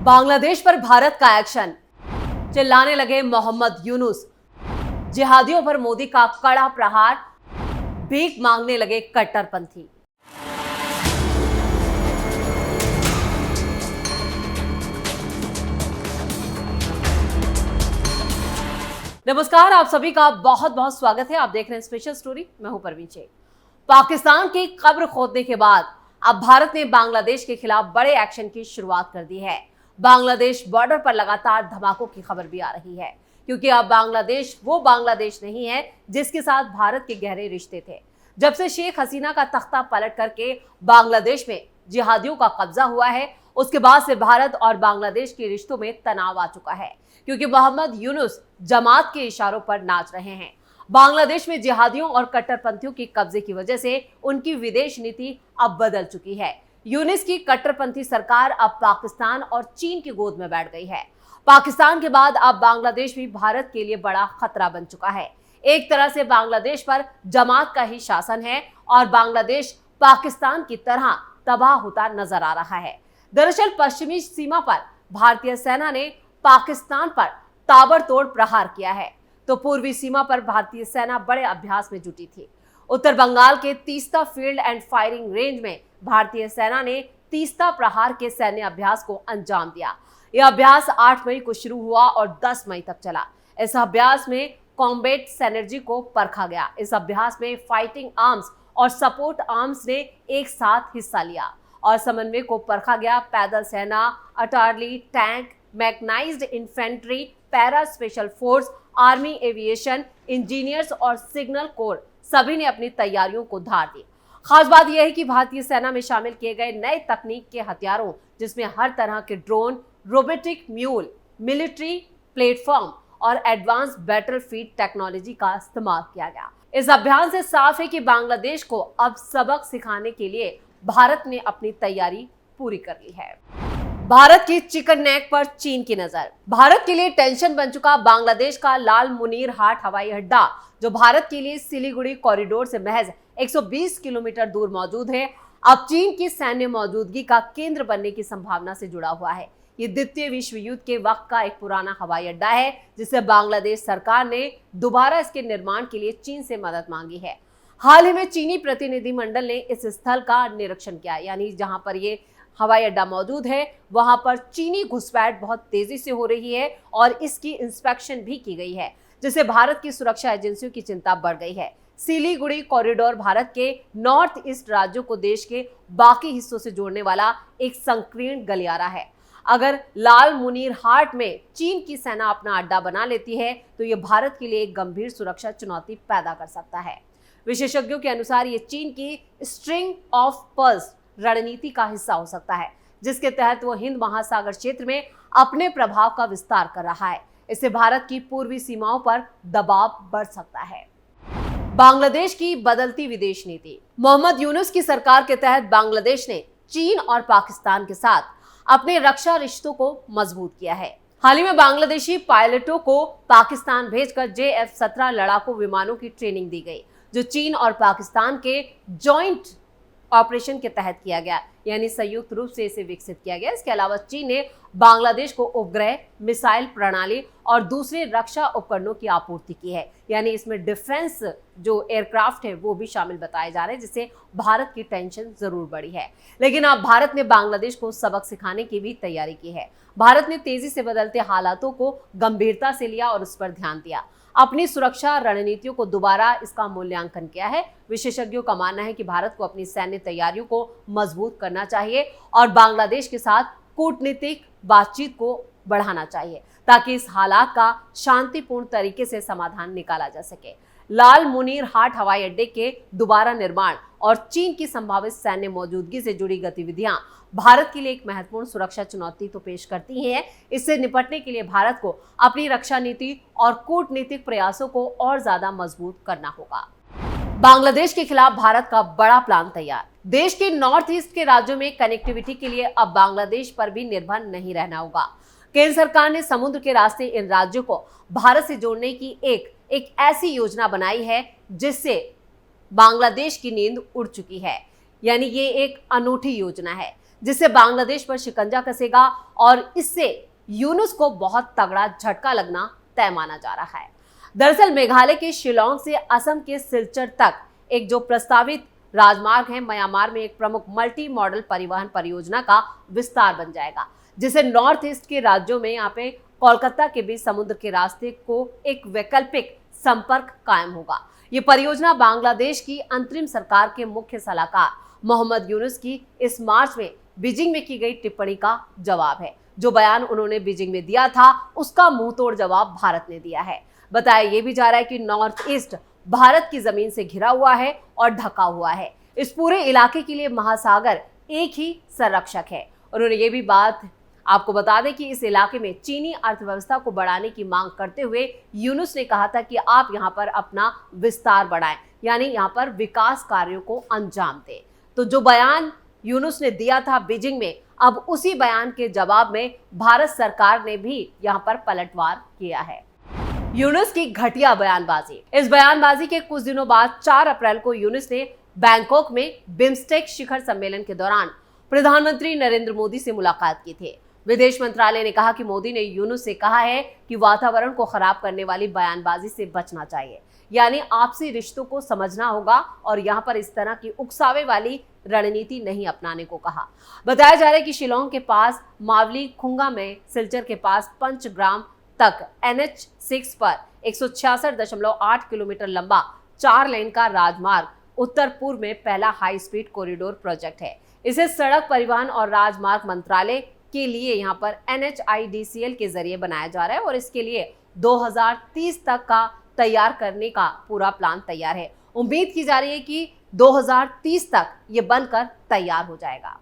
बांग्लादेश पर भारत का एक्शन, चिल्लाने लगे मोहम्मद यूनुस। जिहादियों पर मोदी का कड़ा प्रहार, भीख मांगने लगे कट्टरपंथी। नमस्कार, आप सभी का बहुत बहुत स्वागत है। आप देख रहे हैं स्पेशल स्टोरी। मैं हूं परवीन शेख। पाकिस्तान की कब्र खोदने के बाद अब भारत ने बांग्लादेश के खिलाफ बड़े एक्शन की शुरुआत कर दी है। बांग्लादेश बॉर्डर पर लगातार धमाकों की खबर भी आ रही है, क्योंकि अब बांग्लादेश वो बांग्लादेश नहीं है जिसके साथ भारत के गहरे रिश्ते थे। जब से शेख हसीना का तख्ता पलट करके बांग्लादेश में जिहादियों का कब्जा हुआ है, उसके बाद से भारत और बांग्लादेश के रिश्तों में तनाव आ चुका है, क्योंकि मोहम्मद यूनुस जमात के इशारों पर नाच रहे हैं। बांग्लादेश में जिहादियों और कट्टरपंथियों के कब्जे की वजह से उनकी विदेश नीति अब बदल चुकी है। यूनुस की कट्टरपंथी सरकार अब पाकिस्तान और चीन की गोद में बैठ गई है। पाकिस्तान के बाद अब बांग्लादेश भी भारत के लिए बड़ा खतरा बन चुका है। एक तरह से बांग्लादेश पर जमात का ही शासन है और बांग्लादेश पाकिस्तान की तरह तबाह होता नजर आ रहा है। दरअसल पश्चिमी सीमा पर भारतीय सेना ने पाकिस्तान पर ताबड़तोड़ प्रहार किया है, तो पूर्वी सीमा पर भारतीय सेना बड़े अभ्यास में जुटी थी। उत्तर बंगाल के Teesta field and firing range में भारतीय सेना ने तीस्ता प्रहार के सैन्य अभ्यास को अंजाम दिया। यह अभ्यास 8 मई को शुरू हुआ और 10 मई तक चला। इस अभ्यास में कॉम्बैट सिनर्जी को परखा गया। इस अभ्यास में फाइटिंग आर्म्स और सपोर्ट आर्म्स ने एक साथ हिस्सा लिया और समन्वय को परखा गया। पैदल सेना, artillery, tank, mechanised infantry, para special force, army aviation, engineers और सिग्नल कोर सभी ने अपनी तैयारियों को धार दी। खास बात यह है कि भारतीय सेना में शामिल किए गए नए तकनीक के हथियारों, जिसमें हर तरह के drone, robotic mule, military platform और एडवांस बैटलफील्ड टेक्नोलॉजी का इस्तेमाल किया गया। इस अभियान से साफ है कि बांग्लादेश को अब सबक सिखाने के लिए भारत ने अपनी तैयारी पूरी कर ली है। भारत की चिकन नेक पर चीन की नजर। भारत के लिए टेंशन बन चुका बांग्लादेश का लाल मुनीर हाट हवाई अड्डा, जो भारत के लिए सिलीगुड़ी कॉरिडोर से महज 120 किलोमीटर दूर मौजूद है, अब चीन की सैन्य मौजूदगी का केंद्र बनने की संभावना से जुड़ा हुआ है। ये द्वितीय विश्व युद्ध के वक्त का एक पुराना हवाई अड्डा है, जिसे बांग्लादेश सरकार ने दोबारा इसके निर्माण के लिए चीन से मदद मांगी है। हाल ही में चीनी प्रतिनिधिमंडल ने इस स्थल का निरीक्षण किया, यानी जहां पर ये हवाई अड्डा मौजूद है वहां पर चीनी घुसपैठ बहुत तेजी से हो रही है और इसकी इंस्पेक्शन भी की गई है, जिससे भारत की सुरक्षा एजेंसियों की चिंता बढ़ गई है। सिलीगुड़ी कॉरिडोर भारत के नॉर्थ ईस्ट राज्यों को देश के बाकी हिस्सों से जोड़ने वाला एक संकीर्ण गलियारा है। अगर लाल मुनीर हाट में चीन की सेना अपना अड्डा बना लेती है तो यह भारत के लिए एक गंभीर सुरक्षा चुनौती पैदा कर सकता है। विशेषज्ञों के अनुसार ये चीन की स्ट्रिंग ऑफ पर्ल्स रणनीति का हिस्सा हो सकता है, जिसके तहत वो हिंद महासागर क्षेत्र में अपने प्रभाव का विस्तार कर रहा है। इससे भारत की पूर्वी सीमाओं पर दबाव बढ़ सकता है। बांग्लादेश की बदलती विदेश नीति। मोहम्मद यूनुस की सरकार के तहत बांग्लादेश ने चीन और पाकिस्तान के साथ अपने रक्षा रिश्तों को मजबूत किया है। हाल ही में बांग्लादेशी पायलटों को पाकिस्तान भेजकर JF-17 लड़ाकू विमानों की ट्रेनिंग दी गई, जो चीन और पाकिस्तान के जॉइंट ऑपरेशन के तहत किया गया, यानी संयुक्त रूप से इसे विकसित किया गया। इसके अलावा चीन ने बांग्लादेश को उपग्रह, मिसाइल प्रणाली और दूसरे रक्षा उपकरणों की आपूर्ति की है, यानी इसमें डिफेंस जो एयरक्राफ्ट है वो भी शामिल बताए जा रहे हैं, जिससे भारत की टेंशन जरूर बढ़ी है। लेकिन अब भारत ने बांग्लादेश को सबक सिखाने की भी तैयारी की है। भारत ने तेजी से बदलते हालातों को गंभीरता से लिया और उस पर ध्यान दिया। अपनी सुरक्षा रणनीतियों को दोबारा इसका मूल्यांकन किया है। विशेषज्ञों का मानना है कि भारत को अपनी सैन्य तैयारियों को मजबूत करना चाहिए और बांग्लादेश के साथ कूटनीतिक बातचीत को बढ़ाना चाहिए, ताकि इस हालात का शांतिपूर्ण तरीके से समाधान निकाला जा सके। लाल मुनीर हाट हवाई अड्डे के दोबारा निर्माण और चीन की संभावित सैन्य मौजूदगी से जुड़ी गतिविधियां भारत के लिए एक महत्वपूर्ण सुरक्षा चुनौती तो पेश करती हैं। इससे निपटने के लिए भारत को अपनी रक्षा नीति और कूटनीतिक प्रयासों को और ज्यादा मजबूत करना होगा। बांग्लादेश के खिलाफ भारत का बड़ा प्लान तैयार। देश के नॉर्थ ईस्ट के राज्यों में कनेक्टिविटी के लिए अब बांग्लादेश पर भी निर्भर नहीं रहना होगा। केंद्र सरकार ने समुद्र के रास्ते इन राज्यों को भारत से जोड़ने की एक ऐसी योजना बनाई है जिससे बांग्लादेश की नींद उड़ चुकी है, यानी ये एक अनूठी योजना है जिससे बांग्लादेश पर शिकंजा कसेगा और इससे यूनुस को बहुत तगड़ा झटका लगना तय माना जा रहा है। दरअसल मेघालय के शिलोंग से असम के सिलचर तक एक जो प्रस्तावित राजमार्ग है, म्यांमार में एक प्रमुख मल्टी मॉडल परिवहन परियोजना का विस्तार बन जाएगा, जिसे नॉर्थ ईस्ट के राज्यों में यहाँ पे कोलकाता के बीच समुद्र के रास्ते को एक वैकल्पिक संपर्क कायम होगा। ये परियोजना बांग्लादेश की अंतरिम सरकार के मुख्य सलाहकार मोहम्मद यूनुस की इस मार्च में बीजिंग में की गई टिप्पणी का जवाब है। जो बयान उन्होंने बीजिंग में दिया था, उसका मुंहतोड़ जवाब भारत ने दिया है। बताया ये भी जा रहा है कि नॉर्थ ईस्ट भारत की जमीन से घिरा हुआ है और ढका हुआ है। इस पूरे इलाके के लिए महासागर एक ही संरक्षक है। उन्होंने ये भी बात आपको बता दें कि इस इलाके में चीनी अर्थव्यवस्था को बढ़ाने की मांग करते हुए यूनुस ने कहा था कि आप यहां पर अपना विस्तार बढ़ाएं, यानी यहां पर विकास कार्यों को अंजाम दें। तो जो बयान यूनुस ने दिया था बीजिंग में, अब उसी बयान के जवाब में भारत सरकार ने भी यहां पर पलटवार किया है। यूनुस की घटिया बयानबाजी। इस बयानबाजी के कुछ दिनों बाद 4 अप्रैल को यूनुस ने बैंकॉक में बिम्स्टेक शिखर सम्मेलन के दौरान प्रधानमंत्री नरेंद्र मोदी से मुलाकात की थी। विदेश मंत्रालय ने कहा कि मोदी ने यूनुस से कहा है कि वातावरण को खराब करने वाली बयानबाजी से बचना चाहिए, यानी आपसी रिश्तों को समझना होगा और यहाँ पर इस तरह की उकसावे वाली रणनीति नहीं अपनाने को कहा। बताया जा रहा है कि शिलोंग के पास मावली खुंगा में सिलचर के पास पंचग्राम तक NH6 पर 166.8 किलोमीटर लंबा 4 लेन का राजमार्ग उत्तर पूर्व में पहला हाई स्पीड कॉरिडोर प्रोजेक्ट है। इसे सड़क परिवहन और राजमार्ग मंत्रालय के लिए यहाँ पर NHIDCL के जरिए बनाया जा रहा है और इसके लिए 2030 तक का तैयार करने का पूरा प्लान तैयार है। उम्मीद की जा रही है कि 2030 तक ये बनकर तैयार हो जाएगा।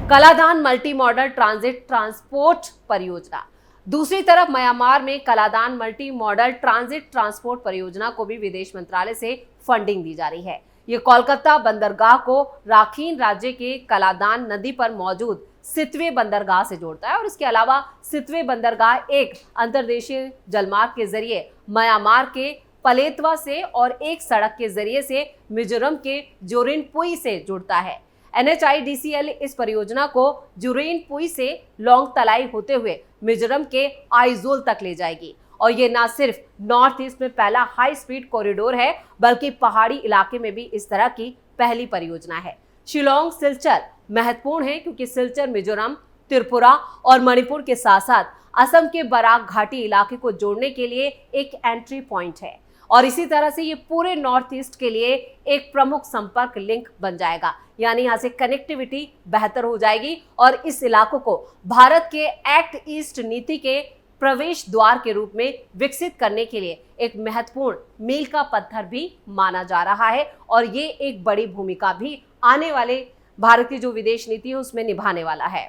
Kaladan multi modal transit transport परियोजना। दूसरी तरफ म्यांमार में Kaladan multi modal transit transport परियोजना को भी विदेश मंत्रालय से फंडिंग दी जा रही है। ये कोलकाता बंदरगाह को राखीन राज्य के कलादान नदी पर मौजूद सितवे बंदरगाह से जोड़ता है और इसके अलावा सितवे बंदरगाह एक अंतर्देशीय जलमार्ग के जरिए म्यांमार के पलेतवा से और एक सड़क के जरिए से मिजोरम के जोरिनपुई से जुड़ता है। NHIDCL इस परियोजना को जोरिनपुई से लोंग तलाई होते हुए मिजोरम के आइजोल तक ले जाएगी और ये न सिर्फ नॉर्थ ईस्ट में पहला हाई स्पीड कॉरिडोर है, बल्कि पहाड़ी इलाके में भी इस तरह की पहली परियोजना है। शिलोंग सिलचर महत्वपूर्ण है क्योंकि सिलचर मिजोरम, त्रिपुरा और मणिपुर के साथ साथ असम के बराक घाटी इलाके को जोड़ने के लिए एक एंट्री पॉइंट है और इसी तरह से ये पूरे नॉर्थ ईस्ट के लिए एक प्रमुख संपर्क लिंक बन जाएगा, यानी यहाँ से कनेक्टिविटी बेहतर हो जाएगी और इस इलाकों को भारत के एक्ट ईस्ट नीति के प्रवेश द्वार के रूप में विकसित करने के लिए एक महत्वपूर्ण मील का पत्थर भी माना जा रहा है और ये एक बड़ी भूमिका भी आने वाले भारत की जो विदेश नीति है उसमें निभाने वाला है।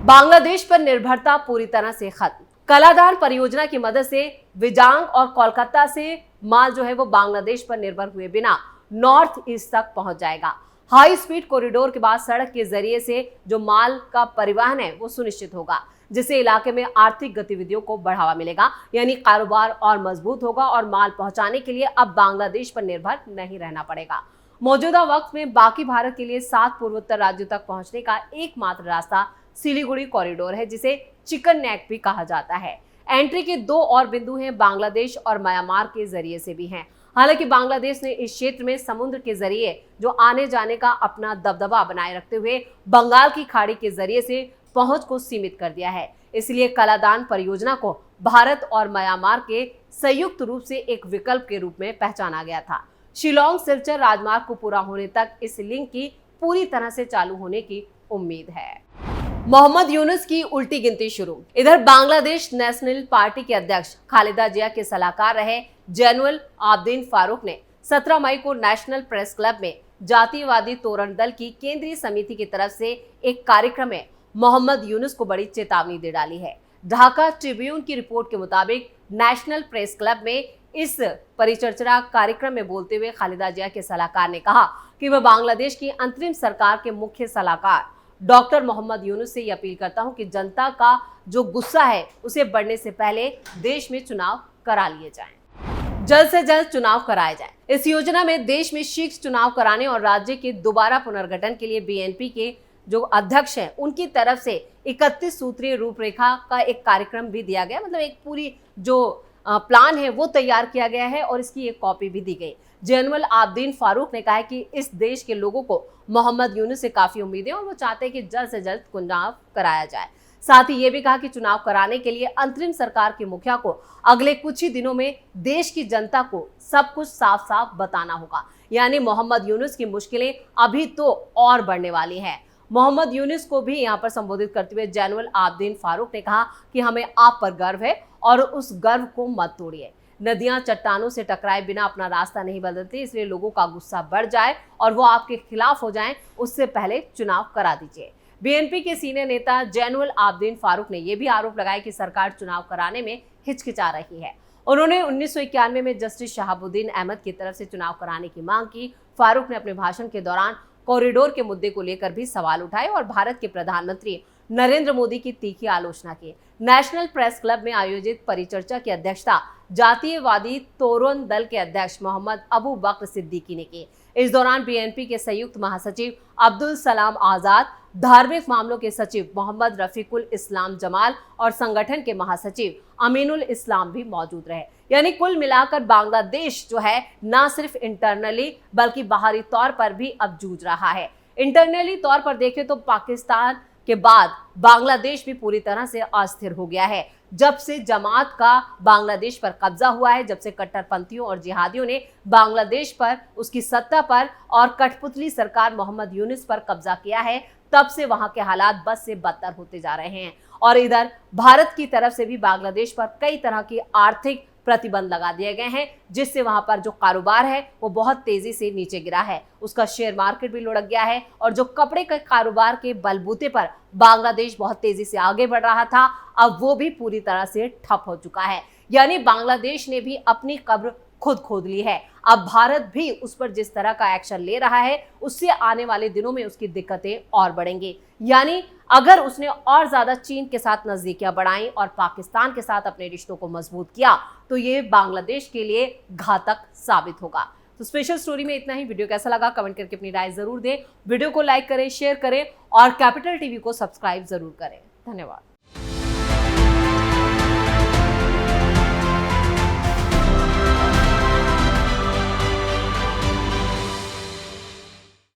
बांग्लादेश पर निर्भरता पूरी तरह से खत्म। कलादान परियोजना की मदद से विजांग और कोलकाता से माल जो है वो बांग्लादेश पर निर्भर हुए बिना नॉर्थ ईस्ट तक पहुंच जाएगा। हाई स्पीड कॉरिडोर के बाद सड़क के जरिए से जो माल का परिवहन है वो सुनिश्चित होगा, जिससे इलाके में आर्थिक गतिविधियों को बढ़ावा मिलेगा, यानी कारोबार और मजबूत होगा और माल पहुंचाने के लिए अब बांग्लादेश पर निर्भर नहीं रहना पड़ेगा। मौजूदा वक्त में बाकी भारत के लिए 7 पूर्वोत्तर राज्यों तक पहुंचने का एकमात्र रास्ता सिलीगुड़ी कॉरिडोर है, जिसे चिकन नेक भी कहा जाता है। एंट्री के 2 और बिंदु हैं, बांग्लादेश और म्यांमार के जरिए से भी हैं। हालांकि बांग्लादेश ने इस क्षेत्र में समुद्र के जरिए जो आने जाने का अपना दबदबा बनाए रखते हुए बंगाल की खाड़ी के जरिए से पहुंच को सीमित कर दिया है। इसलिए कलादान परियोजना को भारत और म्यांमार के संयुक्त रूप से एक विकल्प के रूप में पहचाना गया था। शिलोंग सिलचर राजमार्ग को पूरा होने तक इस लिंक की पूरी तरह से चालू होने की उम्मीद है। मोहम्मद यूनुस की उल्टी गिनती शुरू। इधर बांग्लादेश नेशनल पार्टी के अध्यक्ष खालिदा जिया के सलाहकार रहे जैनुल आबदीन फारूक ने 17 मई को नेशनल प्रेस क्लब में जातीयवादी तोरण दल की केंद्रीय समिति की तरफ से एक कार्यक्रम में मोहम्मद यूनुस को बड़ी चेतावनी दे डाली है। ढाका ट्रिब्यून की रिपोर्ट के मुताबिक नेशनल प्रेस क्लब में इस परिचर्चा कार्यक्रम में बोलते हुए खालिदा जिया के सलाहकार ने कहा कि मैं बांग्लादेश की अंतरिम सरकार के मुख्य सलाहकार डॉक्टर मोहम्मद यूनुस से ये अपील करता हूं कि जनता का जो गुस्सा है उसे बढ़ने से पहले देश में चुनाव करा लिए जाएं। जल्द से जल्द चुनाव कराए जाएं। इस योजना में देश में शीघ्र चुनाव कराने और राज्य के दोबारा पुनर्गठन के लिए BNP के जो अध्यक्ष हैं उनकी तरफ से 31 सूत्रीय रूपरेखा का एक कार्यक्रम भी दिया गया, मतलब एक पूरी जो प्लान है वो तैयार किया गया है और इसकी एक कॉपी भी दी गई। जैनुल आबदीन फारूक ने कहा है कि इस देश के लोगों को मोहम्मद यूनुस से काफी उम्मीदें और वो चाहते हैं कि जल्द से जल्द चुनाव कराया जाए। साथ ही ये भी कहा कि चुनाव कराने के लिए अंतरिम सरकार के मुखिया को अगले कुछ ही दिनों में देश की जनता को सब कुछ साफ साफ बताना होगा। यानी मोहम्मद यूनुस की मुश्किलें अभी तो और बढ़ने वाली हैं। मोहम्मद यूनुस को भी यहाँ पर संबोधित करते हुए जैनुल आबदीन फारूक ने कहा कि हमें आप पर गर्व है और उस गर्व को मत तोड़िए। नदियां चट्टानों से टकराए बिना अपना रास्ता नहीं बदलती, इसलिए लोगों का गुस्सा बढ़ जाए और वो आपके खिलाफ हो जाएं, उससे पहले चुनाव करा दीजिए। बीएनपी के सीनियर नेता जैनुल आबदीन फारूक ने यह भी आरोप लगाया कि सरकार चुनाव कराने में हिचकिचा रही है। उन्होंने 1991 में जस्टिस शहाबुद्दीन अहमद की तरफ से चुनाव कराने की मांग की। फारूक ने अपने भाषण के दौरान कॉरिडोर के मुद्दे को लेकर भी सवाल उठाए और भारत के प्रधानमंत्री नरेंद्र मोदी की तीखी आलोचना की। नेशनल प्रेस क्लब में आयोजित परिचर्चा की अध्यक्षता जातीयवादी तोरण दल के अध्यक्ष मोहम्मद अबू बकर सिद्दीकी ने की। इस दौरान बीएनपी के संयुक्त महासचिव अब्दुल सलाम आजाद, धार्मिक मामलों के सचिव मोहम्मद रफीकुल इस्लाम जमाल और संगठन के महासचिव अमीनुल इस्लाम भी मौजूद रहे। यानी कुल मिलाकर बांग्लादेश जो है न सिर्फ इंटरनली बल्कि बाहरी तौर पर भी अब जूझ रहा है। इंटरनली तौर पर देखें तो पाकिस्तान के बाद बांग्लादेश भी पूरी तरह से अस्थिर हो गया है। जब से जमात का बांग्लादेश पर कब्जा हुआ है, जब से कट्टरपंथियों और जिहादियों ने बांग्लादेश पर, उसकी सत्ता पर और कठपुतली सरकार मोहम्मद यूनुस पर कब्जा किया है, तब से वहां के हालात बद से बदतर होते जा रहे हैं। और इधर भारत की तरफ से भी बांग्लादेश पर कई तरह की आर्थिक प्रतिबंध लगा दिए गए हैं, जिससे वहां पर जो कारोबार है वो बहुत तेजी से नीचे गिरा है। उसका शेयर मार्केट भी लुढ़क गया है और जो कपड़े के कारोबार के बलबूते पर बांग्लादेश बहुत तेजी से आगे बढ़ रहा था, अब वो भी पूरी तरह से ठप हो चुका है। यानी बांग्लादेश ने भी अपनी कब्र खुद खोद ली है। अब भारत भी उस पर जिस तरह का एक्शन ले रहा है, उससे आने वाले दिनों में उसकी दिक्कतें और बढ़ेंगी। यानी अगर उसने और ज्यादा चीन के साथ नजदीकियां बढ़ाई और पाकिस्तान के साथ अपने रिश्तों को मजबूत किया तो ये बांग्लादेश के लिए घातक साबित होगा। तो स्पेशल स्टोरी में इतना ही। वीडियो कैसा लगा कमेंट करके अपनी राय जरूर दें। वीडियो को लाइक करें, शेयर करें और कैपिटल टीवी को सब्सक्राइब जरूर करें। धन्यवाद।